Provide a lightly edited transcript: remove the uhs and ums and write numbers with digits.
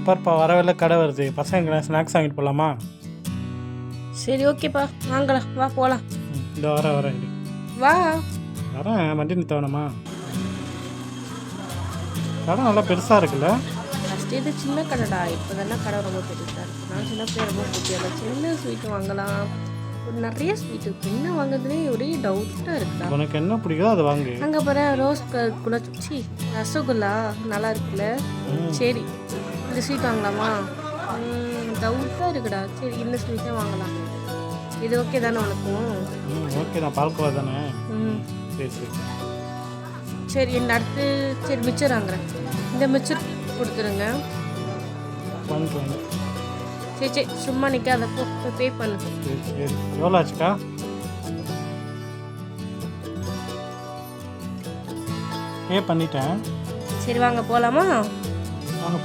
பாருப்பா வரவில்லை கடை வருது, பசங்க ஸ்நாக்ஸ் வாங்கிட்டு போகலாமா? சரி ஓகேப்பா, வாங்கலாம், வா போகலாம். இந்த வரேன் வா. வரேன், வண்டி நிறுத்த வேணாமா? கடை நல்லா பெருசாக இருக்குல்ல? ஃபஸ்ட்டு இது சின்ன கடைடா, இப்போ தானே கடை ரொம்ப பெருசாக இருக்குது. நான் சின்ன பிள்ளை ரொம்ப பிடிக்கல, சின்ன ஸ்வீட்டு வாங்கலாம். ஒரு நிறைய ஸ்வீட் இருக்குது, என்ன வாங்குறதுனே ஒரே டவுட்டாக இருக்குடா. உனக்கு என்ன பிடிக்குதோ அதை வாங்கு. அங்கே போகிற ரோஸ் குலச்சி ரசகுல்லா நல்லா இருக்குல்ல? சரி இந்த ஸ்வீட் வாங்கலாமா? டவுட்டாக இருக்குடா. சரி இந்த ஸ்வீட்டே வாங்கலாம். இது ஓகே தானே உனக்கும்? ஓகே தான், பால்கோவா தானே? சரி சரி சரி இந்த அடுத்து சரி மிச்சர் வாங்குறேன். இந்த மிச்சர் கொடுத்துருங்க. வாங்கிட்டு சரி சரி சும்மா நிற்காத, போய் பே பண்ணு. சரி சரி எவ்வளோ ஆச்சுக்கா? பே பண்ணிட்டேன். சரி வாங்க போகலாமா? வாங்க.